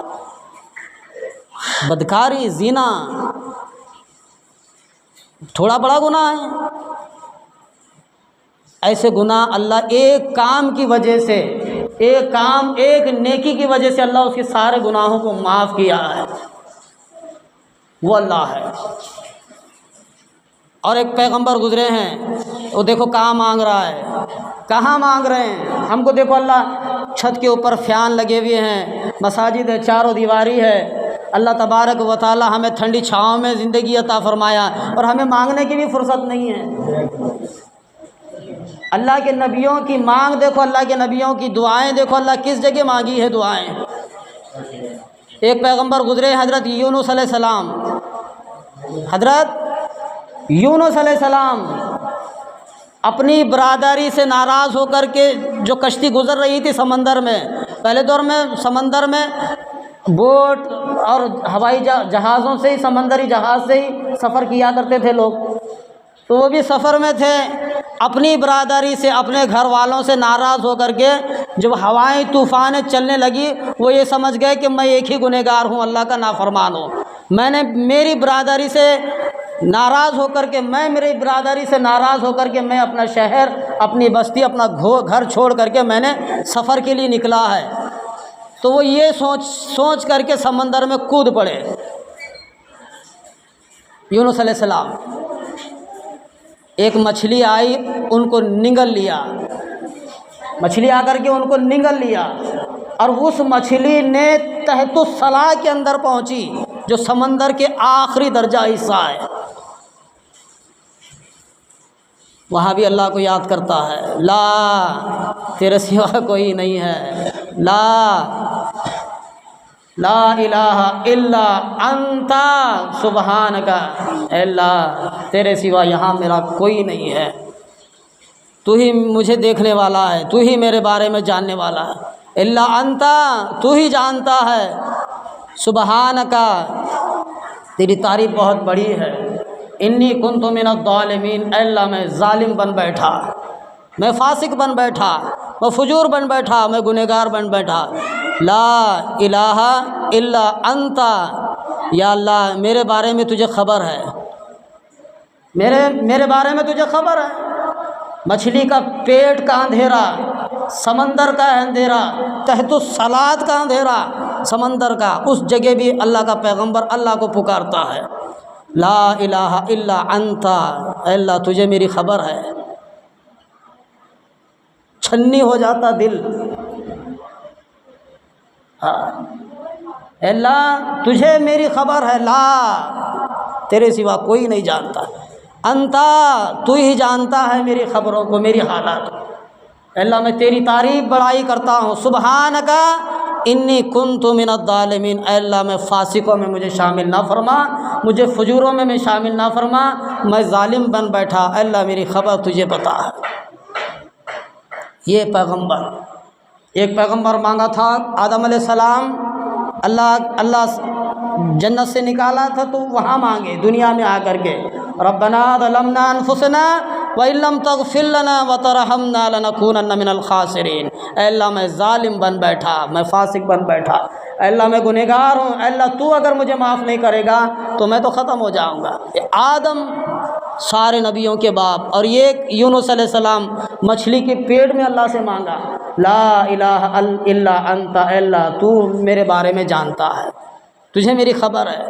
بدکاری، زنا تھوڑا بڑا گناہ ہے؟ ایسے گناہ اللہ ایک کام کی وجہ سے، ایک نیکی کی وجہ سے اللہ اس کے سارے گناہوں کو معاف کیا ہے۔ وہ اللہ ہے۔ اور ایک پیغمبر گزرے ہیں، وہ دیکھو کہاں مانگ رہا ہے، کہاں مانگ رہے ہیں۔ ہم کو دیکھو اللہ چھت کے اوپر فیان لگے ہوئے ہیں، مساجد ہے، چاروں دیواری ہے، اللہ تبارک و تعالی ہمیں ٹھنڈی چھاؤں میں زندگی عطا فرمایا، اور ہمیں مانگنے کی بھی فرصت نہیں ہے۔ اللہ کے نبیوں کی مانگ دیکھو، اللہ کے نبیوں کی دعائیں دیکھو، اللہ کس جگہ مانگی ہے دعائیں۔ ایک پیغمبر گزرے حضرت یونس علیہ السلام، حضرت یونس علیہ السلام اپنی برادری سے ناراض ہو کر کے، جو کشتی گزر رہی تھی سمندر میں، پہلے دور میں سمندر میں بوٹ اور ہوائی جہازوں سے ہی، سمندری جہاز سے ہی سفر کیا کرتے تھے لوگ، تو وہ بھی سفر میں تھے، اپنی برادری سے، اپنے گھر والوں سے ناراض ہو کر کے جب ہوائیں طوفانیں چلنے لگی، وہ یہ سمجھ گئے کہ میں ایک ہی گنہگار ہوں، اللہ کا نافرمان ہوں، میں نے میری برادری سے ناراض ہو کر کے، میں اپنا شہر، اپنی بستی، اپنا گھر چھوڑ کر کے میں نے سفر کے لیے نکلا ہے۔ تو وہ یہ سوچ کر کے سمندر میں کود پڑے یونس علیہ السلام۔ ایک مچھلی آئی، ان کو نگل لیا، مچھلی آ کر کے ان کو نگل لیا، اور اس مچھلی نے تحت الصلاح کے اندر پہنچی، جو سمندر کے آخری درجہ حصہ ہے، وہاں بھی اللہ کو یاد کرتا ہے، لا تیرے سوا کوئی نہیں ہے، لا الہ الا انت سبحانک، اے اللہ تیرے سوا یہاں میرا کوئی نہیں ہے، تو ہی مجھے دیکھنے والا ہے، تو ہی میرے بارے میں جاننے والا ہے، الا انت، تو ہی جانتا ہے، سبحانک، تیری تعریف بہت بڑی ہے، انی کنت من الظالمین، اے اللہ میں ظالم بن بیٹھا، میں فاسق بن بیٹھا، میں فجور بن بیٹھا، میں گنہگار بن بیٹھا، لا الہ الا انت، یا اللہ میرے بارے میں تجھے خبر ہے، میرے بارے میں تجھے خبر ہے، مچھلی کا پیٹ کا اندھیرا، سمندر کا اندھیرا، تحت الصلاۃ کا اندھیرا سمندر کا، اس جگہ بھی اللہ کا پیغمبر اللہ کو پکارتا ہے، لا الہ الا انت، اے اللہ تجھے میری خبر ہے، چھنی ہو جاتا دل، اے اللہ تجھے میری خبر ہے، لا تیرے سوا کوئی نہیں جانتا، انتا تو ہی جانتا ہے میری خبروں کو، میری حالات کو۔ اللہ میں تیری تعریف بڑائی کرتا ہوں، سبحانک انی کنت من الظالمین، اے اللہ میں فاسقوں میں مجھے شامل نہ فرما، مجھے فجوروں میں شامل نہ فرما، میں ظالم بن بیٹھا، اے اللہ میری خبر تجھے پتہ ہے۔ یہ پیغمبر، ایک پیغمبر مانگا تھا آدم علیہ السلام، اللہ جنت سے نکالا تھا تو وہاں مانگے دنیا میں آ کر کے، ربنا ظلمنا انفسنا وَإِن لَّمْ تَغْفِرْ لَنَا وَتَرْحَمْنَا لَنَكُونَنَّ مِنَ الْخَاسِرِينَ۔ اے اللہ میں ظالم بن بیٹھا، میں فاسق بن بیٹھا، اے اللہ میں گنہگار ہوں، اے اللہ تو اگر مجھے معاف نہیں کرے گا تو میں تو ختم ہو جاؤں گا۔ آدم سارے نبیوں کے باپ، اور یہ یونس علیہ السلام مچھلی کے پیٹ میں اللہ سے مانگا، لا الہ الا انت، اے اللہ تو میرے بارے میں جانتا ہے، تجھے میری خبر ہے،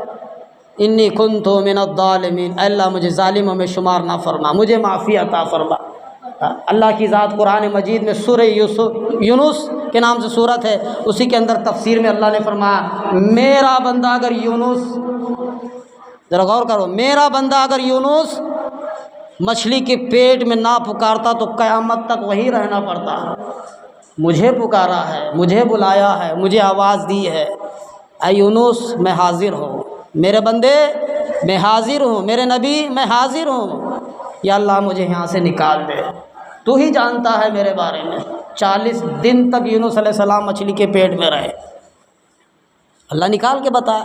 انی کنت من الظالمین، اے اللہ مجھے ظالموں میں شمار نہ فرما، مجھے معافی عطا فرما۔ اللہ کی ذات قرآن مجید میں سورہ یونس کے نام سے سورت ہے، اسی کے اندر تفسیر میں اللہ نے فرمایا میرا بندہ اگر یونس، ذرا غور کرو، میرا بندہ اگر یونس مچھلی کے پیٹ میں نہ پکارتا تو قیامت تک وہی رہنا پڑتا، مجھے پکارا ہے، مجھے بلایا ہے، مجھے آواز دی ہے، اے یونس میں حاضر ہوں، میرے بندے میں حاضر ہوں، میرے نبی میں حاضر ہوں، یا اللہ مجھے یہاں سے نکال دے، تو ہی جانتا ہے میرے بارے میں۔ 40 دن تک یونس علیہ السلام مچھلی کے پیٹ میں رہے، اللہ نکال کے بتایا،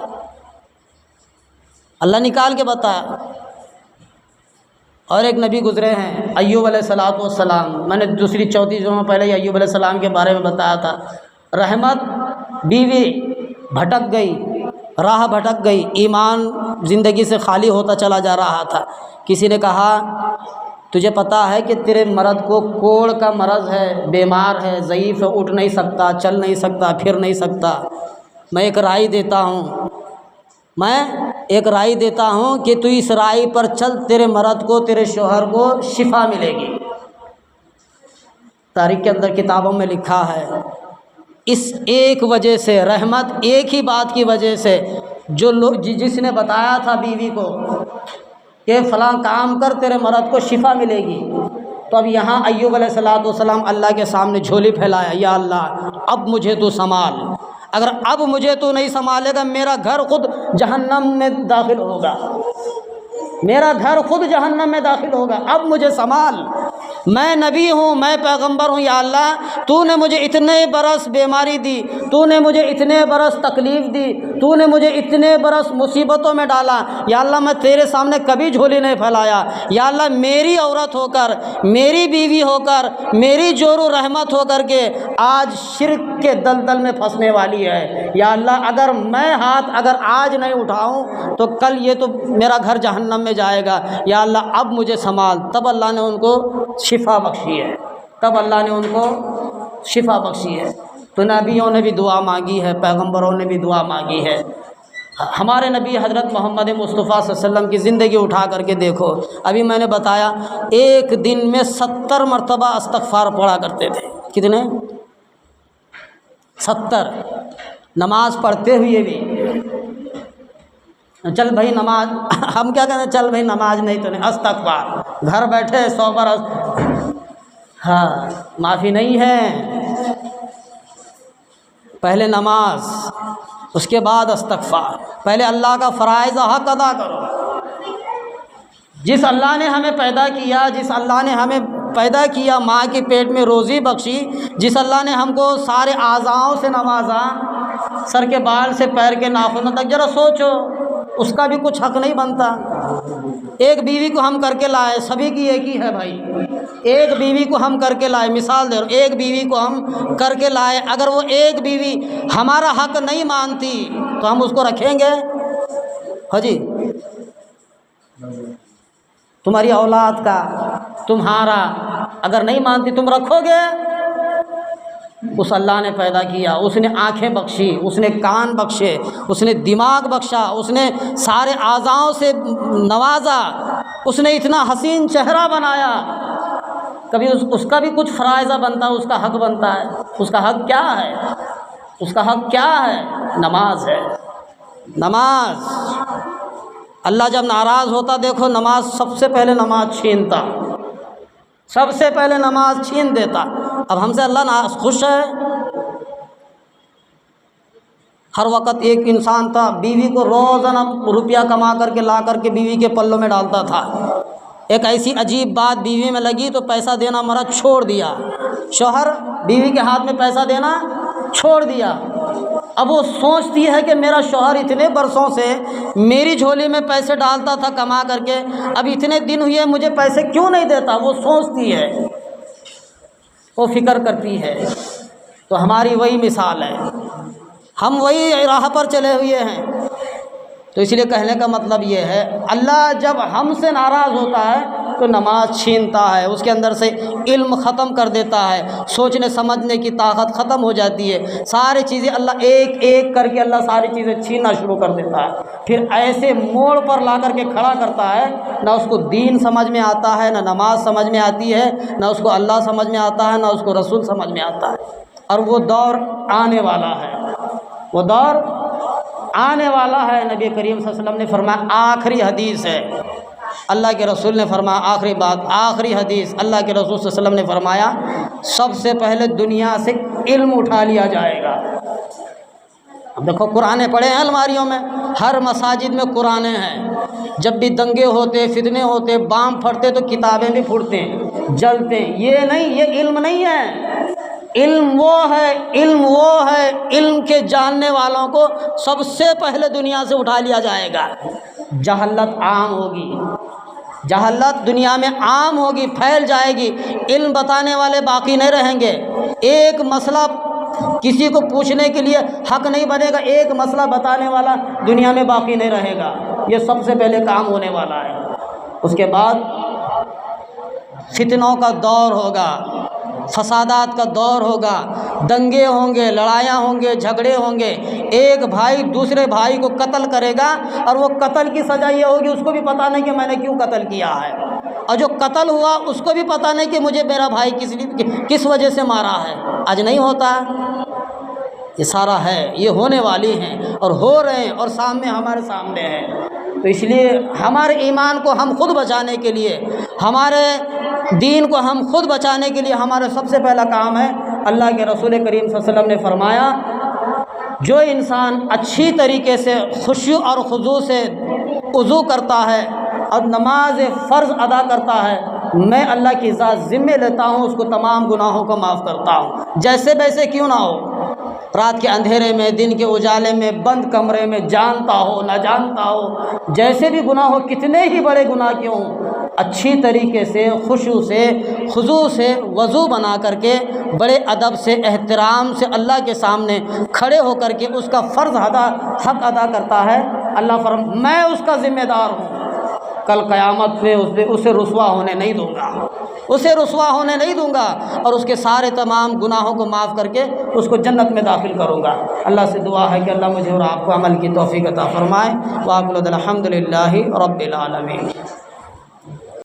اللہ نکال کے بتایا۔ اور ایک نبی گزرے ہیں ایوب علیہ السلام، میں نے دوسری چوتھی جمعہ پہلے ہی ایوب علیہ السلام کے بارے میں بتایا تھا۔ رحمت بیوی بھٹک گئی، راہ بھٹک گئی، ایمان زندگی سے خالی ہوتا چلا جا رہا تھا، کسی نے کہا تجھے پتہ ہے کہ تیرے مرد کو کوڑ کا مرض ہے، بیمار ہے، ضعیف ہے، اٹھ نہیں سکتا، چل نہیں سکتا، پھر نہیں سکتا، میں ایک رائے دیتا ہوں، میں ایک رائے دیتا ہوں کہ تو اس رائے پر چل، تیرے مرد کو، تیرے شوہر کو شفا ملے گی۔ تاریخ کے اندر کتابوں میں لکھا ہے اس ایک وجہ سے، رحمت ایک ہی بات کی وجہ سے، جو لوگ جس نے بتایا تھا بیوی کو کہ فلاں کام کر تیرے مرد کو شفا ملے گی، تو اب یہاں ایوب علیہ السلام اللہ کے سامنے جھولی پھیلایا، یا اللہ اب مجھے تو سنبھال، اگر اب مجھے تو نہیں سنبھالے گا میرا گھر خود جہنم میں داخل ہوگا، میرا گھر خود جہنم میں داخل ہوگا، اب مجھے سنبھال، میں نبی ہوں، میں پیغمبر ہوں، یا اللہ تو نے مجھے اتنے برس بیماری دی، تو نے مجھے اتنے برس تکلیف دی، تو نے مجھے اتنے برس مصیبتوں میں ڈالا، یا اللہ میں تیرے سامنے کبھی جھولی نہیں پھیلایا، یا اللہ میری عورت ہو کر، میری بیوی ہو کر، میری جور و رحمت ہو کر کے آج شرک کے دلدل میں پھنسنے والی ہے، یا اللہ اگر میں ہاتھ اگر آج نہیں اٹھاؤں تو کل یہ تو میرا گھر جہنم میں جائے گا، یا اللہ اب مجھے سنبھال۔ تب اللہ نے ان کو شفا بخشی ہے، تب اللہ نے ان کو شفا بخشی ہے۔ تو نبیوں نے بھی دعا مانگی ہے، پیغمبروں نے بھی دعا مانگی ہے۔ ہمارے نبی حضرت محمد مصطفیٰ صلی اللہ علیہ وسلم کی زندگی اٹھا کر کے دیکھو، ابھی میں نے بتایا ایک دن میں 70 مرتبہ استغفار پڑھا کرتے تھے، کتنے؟ 70، نماز پڑھتے ہوئے بھی۔ چل بھائی نماز، ہم کیا کہتے ہیں، چل بھائی نماز نہیں تو نہیں، استغفار، گھر بیٹھے 100 بار، ہاں معافی نہیں ہے، پہلے نماز اس کے بعد استغفار، پہلے اللہ کا فرائض حق ادا کرو۔ جس اللہ نے ہمیں پیدا کیا، جس اللہ نے ہمیں پیدا کیا، ماں کے پیٹ میں روزی بخشی، جس اللہ نے ہم کو سارے اعضاؤں سے نوازا، سر کے بال سے پیر کے ناخنوں تک، ذرا سوچو اس کا بھی کچھ حق نہیں بنتا۔ ایک بیوی کو ہم کر کے لائے، سبھی کی ایک ہی ہے بھائی، ایک بیوی کو ہم کر کے لائے، مثال دے رہا ہوں، ایک بیوی کو ہم کر کے لائے، اگر وہ ایک بیوی ہمارا حق نہیں مانتی تو ہم اس کو رکھیں گے؟ ہاں جی، تمہاری اولاد کا، تمہارا اگر نہیں مانتی تم رکھو گے؟ اس اللہ نے پیدا کیا، اس نے آنکھیں بخشی، اس نے کان بخشے، اس نے دماغ بخشا، اس نے سارے اعضاؤں سے نوازا، اس نے اتنا حسین چہرہ بنایا، کبھی اس کا بھی کچھ فرائضہ بنتا ہے، اس کا حق بنتا ہے۔ اس کا حق کیا ہے؟ اس کا حق کیا ہے؟ نماز ہے، نماز۔ اللہ جب ناراض ہوتا دیکھو نماز سب سے پہلے نماز چھینتا، سب سے پہلے نماز چھین دیتا۔ اب ہم سے اللہ خوش ہے؟ ہر وقت ایک انسان تھا بیوی کو روزانہ روپیہ کما کر کے لا کر کے بیوی کے پلوں میں ڈالتا تھا۔ ایک ایسی عجیب بات بیوی میں لگی تو پیسہ دینا مرد چھوڑ دیا، شوہر بیوی کے ہاتھ میں پیسہ دینا چھوڑ دیا۔ اب وہ سوچتی ہے کہ میرا شوہر اتنے برسوں سے میری جھولی میں پیسے ڈالتا تھا کما کر کے، اب اتنے دن ہوئے مجھے پیسے کیوں نہیں دیتا؟ وہ سوچتی ہے، وہ فکر کرتی ہے۔ تو ہماری وہی مثال ہے، ہم وہی راہ پر چلے ہوئے ہیں۔ تو اس لیے کہنے کا مطلب یہ ہے اللہ جب ہم سے ناراض ہوتا ہے تو نماز چھینتا ہے، اس کے اندر سے علم ختم کر دیتا ہے، سوچنے سمجھنے کی طاقت ختم ہو جاتی ہے، ساری چیزیں اللہ ایک ایک کر کے اللہ ساری چیزیں چھیننا شروع کر دیتا ہے، پھر ایسے موڑ پر لا کر کے کھڑا کرتا ہے، نہ اس کو دین سمجھ میں آتا ہے، نہ نماز سمجھ میں آتی ہے، نہ اس کو اللہ سمجھ میں آتا ہے، نہ اس کو رسول سمجھ میں آتا ہے۔ اور وہ دور آنے والا ہے، وہ دور آنے والا ہے۔ نبی کریم صلی اللہ علیہ وسلم نے فرمایا، آخری حدیث ہے، اللہ کے رسول نے فرمایا آخری بات، آخری حدیث، اللہ کے رسول صلی اللہ علیہ وسلم نے فرمایا سب سے پہلے دنیا سے علم اٹھا لیا جائے گا۔ اب دیکھو قرآن پڑھے ہیں الماریوں میں، ہر مساجد میں قرآن ہیں، جب بھی دنگے ہوتے فتنے ہوتے بام پھٹتے تو کتابیں بھی پھوٹتے ہیں جلتے ہیں۔ یہ نہیں، یہ علم نہیں ہے، علم وہ ہے، علم وہ ہے، علم کے جاننے والوں کو سب سے پہلے دنیا سے اٹھا لیا جائے گا۔ جہالت عام ہوگی، جہالت دنیا میں عام ہوگی، پھیل جائے گی، علم بتانے والے باقی نہیں رہیں گے، ایک مسئلہ کسی کو پوچھنے کے لیے حق نہیں بنے گا، ایک مسئلہ بتانے والا دنیا میں باقی نہیں رہے گا۔ یہ سب سے پہلے کام ہونے والا ہے۔ اس کے بعد فتنوں کا دور ہوگا، فسادات کا دور ہوگا، دنگے ہوں گے، لڑائیاں ہوں گے، جھگڑے ہوں گے، ایک بھائی دوسرے بھائی کو قتل کرے گا اور وہ قتل کی سزا یہ ہوگی اس کو بھی پتہ نہیں کہ میں نے کیوں قتل کیا ہے، اور جو قتل ہوا اس کو بھی پتہ نہیں کہ مجھے میرا بھائی کس وجہ سے مارا ہے۔ آج نہیں ہوتا، یہ سارا ہے، یہ ہونے والی ہیں اور ہو رہے ہیں اور سامنے ہمارے سامنے ہیں۔ تو اس لیے ہمارے ایمان کو ہم خود بچانے کے لیے، ہمارے دین کو ہم خود بچانے کے لیے ہمارا سب سے پہلا کام ہے، اللہ کے رسول کریم صلی اللہ علیہ وسلم نے فرمایا جو انسان اچھی طریقے سے خشوع اور خضوع سے وضو کرتا ہے اور نماز فرض ادا کرتا ہے، میں اللہ کی ذات ذمہ لیتا ہوں اس کو تمام گناہوں کو معاف کرتا ہوں، جیسے ویسے کیوں نہ ہو، رات کے اندھیرے میں، دن کے اجالے میں، بند کمرے میں، جانتا ہو نہ جانتا ہو، جیسے بھی گناہ ہو، کتنے ہی بڑے گناہ کیوں ہوں، اچھی طریقے سے خشوع سے خضوع سے وضو بنا کر کے بڑے ادب سے احترام سے اللہ کے سامنے کھڑے ہو کر کے اس کا فرض حق ادا کرتا ہے، اللہ میں اس کا ذمہ دار ہوں، کل قیامت میں اسے رسوا ہونے نہیں دوں گا، اسے رسوا ہونے نہیں دوں گا، اور اس کے سارے تمام گناہوں کو معاف کر کے اس کو جنت میں داخل کروں گا۔ اللہ سے دعا ہے کہ اللہ مجھے اور آپ کو عمل کی توفیق عطا فرمائے۔ وآخر الحمد للہ رب العالمین۔